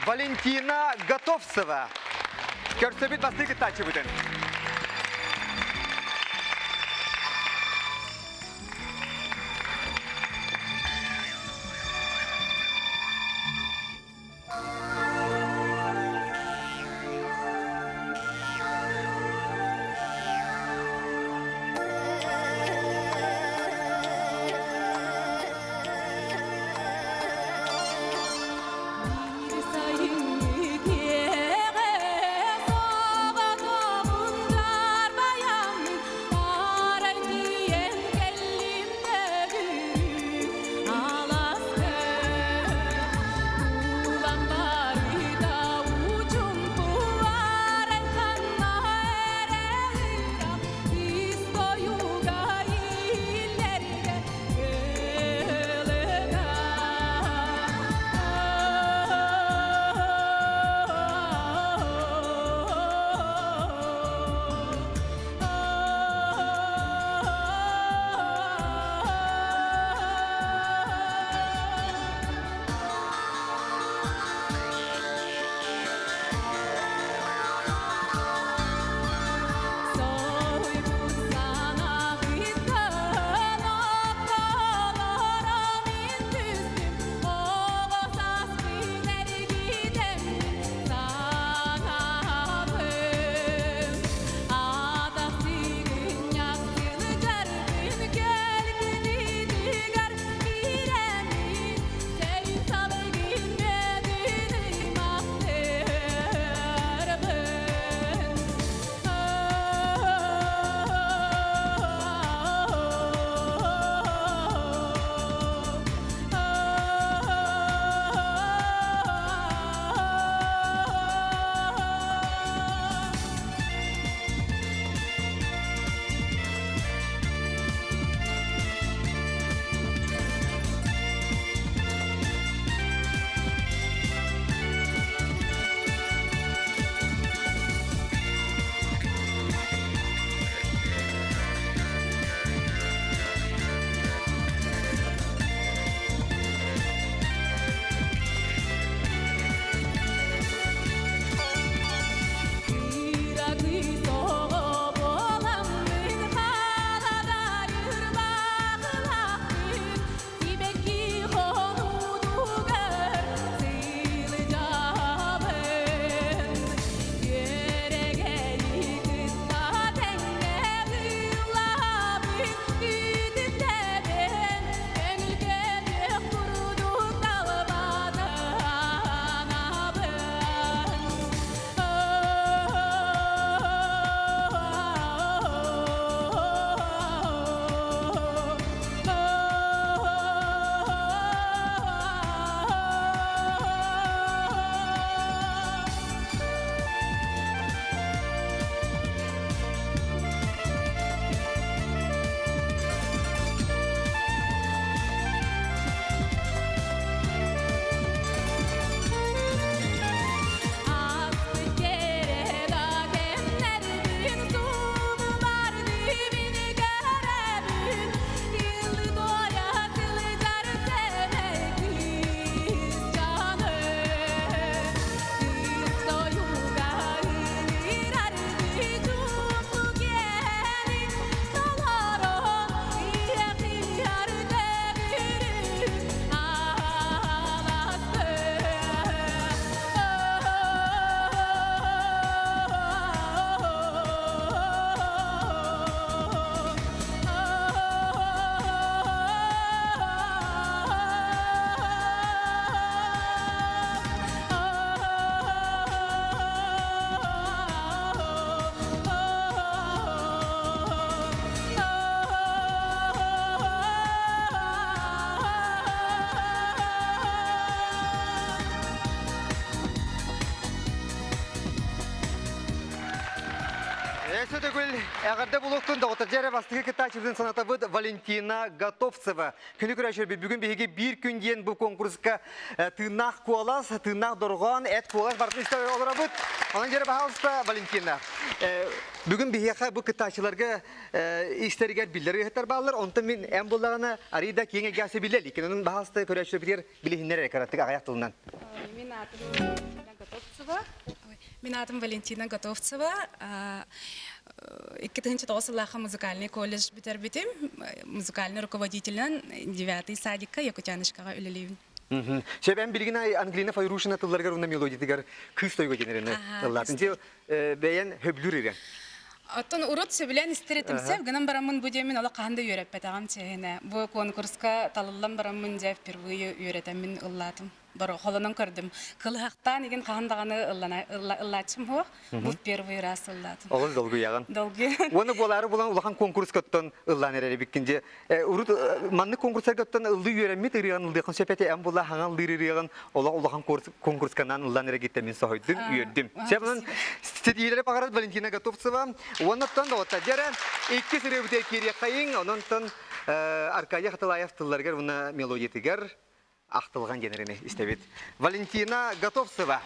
Валентина Готовцева. Көрсөбүт бастыгы тачы бүтін. Кайсы төгіл, әғірді бұлықтың дауытыр жәрі бастығы кітачыбдың санатабыд Валентина Готовцева. Күні күрәшір бүгін бейге бір күн дейін бұл конкурсқа тыңнақ қуалас, тыңнақ дұрған, әт қуалас бардың істеуі олар бұд. Оның жәрі бағалыста Валентина. Бүгін бейге бұл кітачыларға істерігер білдері өттер бағалар. Онтан мен әм болағына арыйда кеңе гәсі білдер. Екен оның бағалыста күрәшір білдер білігіндер әкараттық ағаяқ тылынан. Мен атым Валентина Готовцева. 2009 музыкальный колледж бітірбетім. Музыкальный руководителін 9-й садикка Якутянышкаға үлелейбін. Себен білген Англина Файрушина тылларғар ұнна мелодиятығар күз тойға денеріні тыллатын. Бәйен хөблүр ерен. Оттон урут сөбілен істеретімсеп, гынан барамын бұдемін ола қанды үйреппетағам чегіне. Бұл конкурска талылан барамын жай впервые үйретемін ұллатым. Бары қолынан көрдім. Қылғақтан еген қағандағаны ұллатшым хоқ, бұл первый раз ұллатым. Олыз долгы яған? Долгы. Оны болары болан ұлақан конкурс көттен ұллан әрі біккенде. Манны конкурсар көттен ұлды үйремет үйреген ұлдықын сөпәте әм бола хаңал үйреген ұлақан конкурсканан ұллан әрі кеттемін соғойдым, үйердім. Себінің стедийлері бағарад Валентина Готовцева. Онықтан да отта жәрі 2 сірі бүтер керек қайын, онықтан Аркадий Хаталаев тылларғар ұна мелодиятығар ақтылған генеріне істебет. Валентина Готовцева.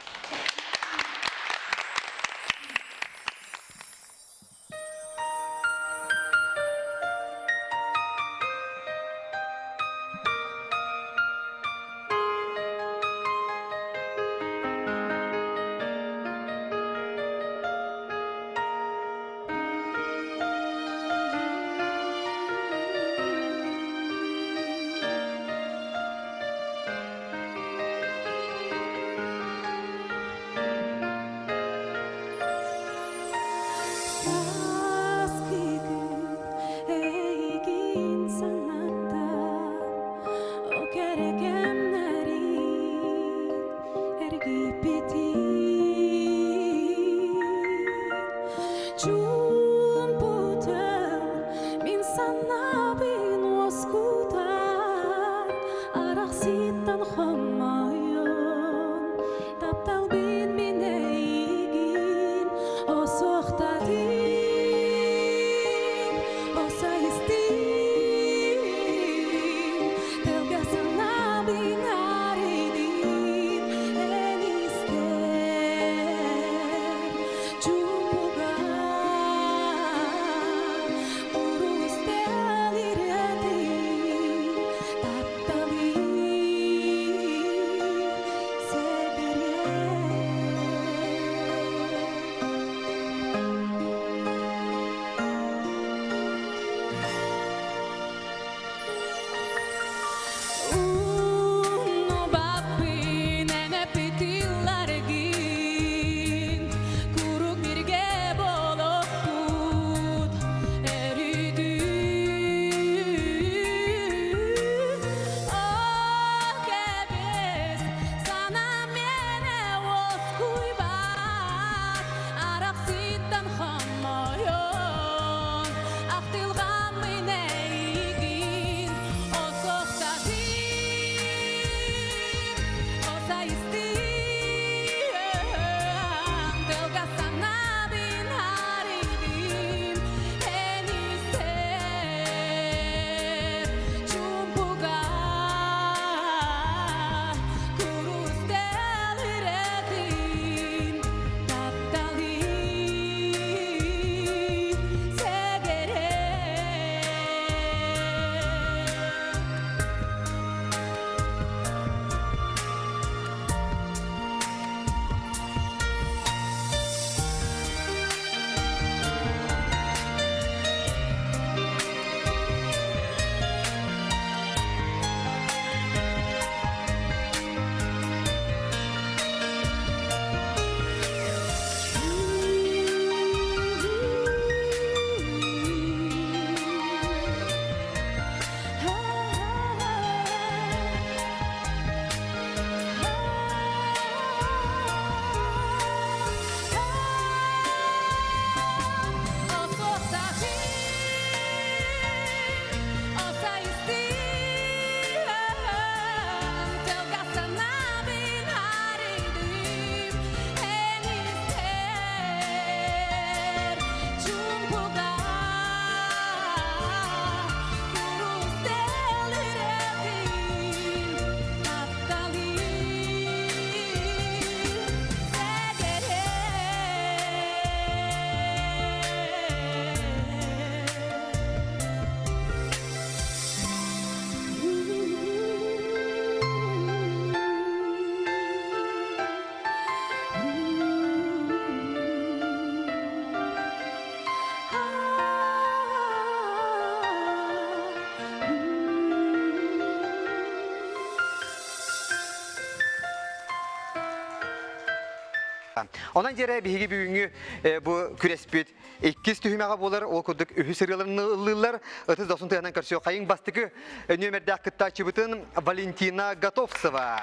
Ondan jere bihi бүгүнгү bu күреспит 2 түһүмәгә булар, ол кудык үһү сырыларны ыллылар. Ытыз досын тыянан каршы кайын бастыкы нөмердә кытта чыбытын Валентина Готовцева.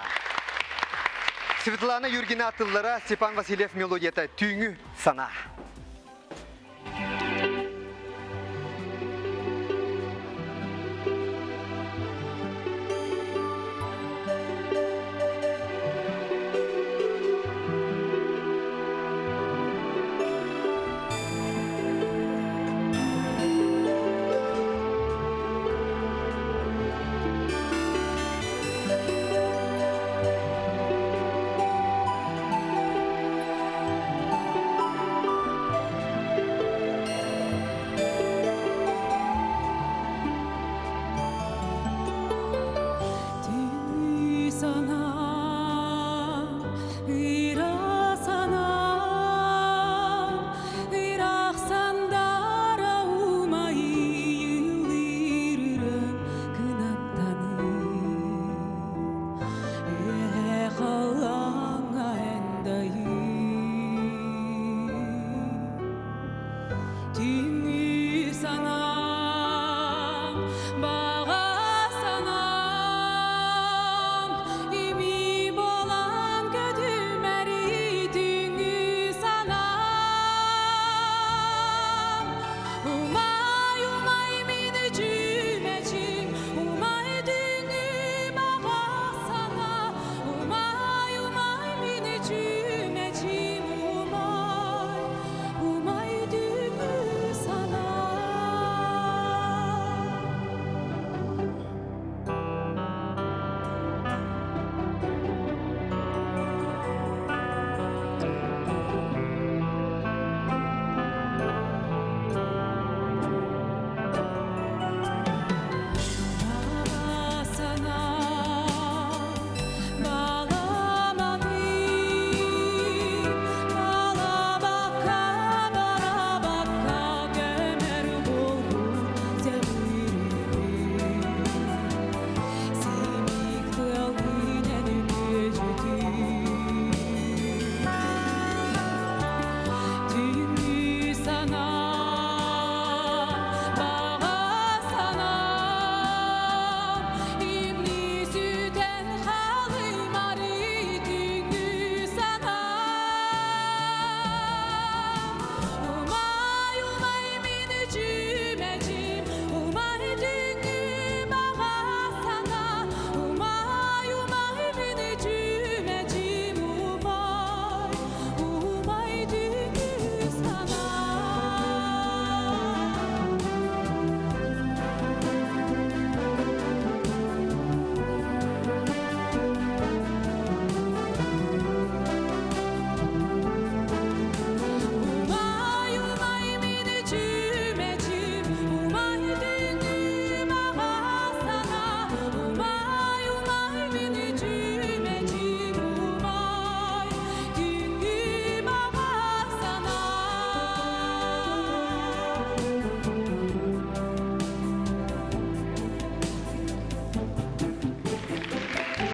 Светлана Юргина атыллара, Степан Васильев мелодията түйңү сана.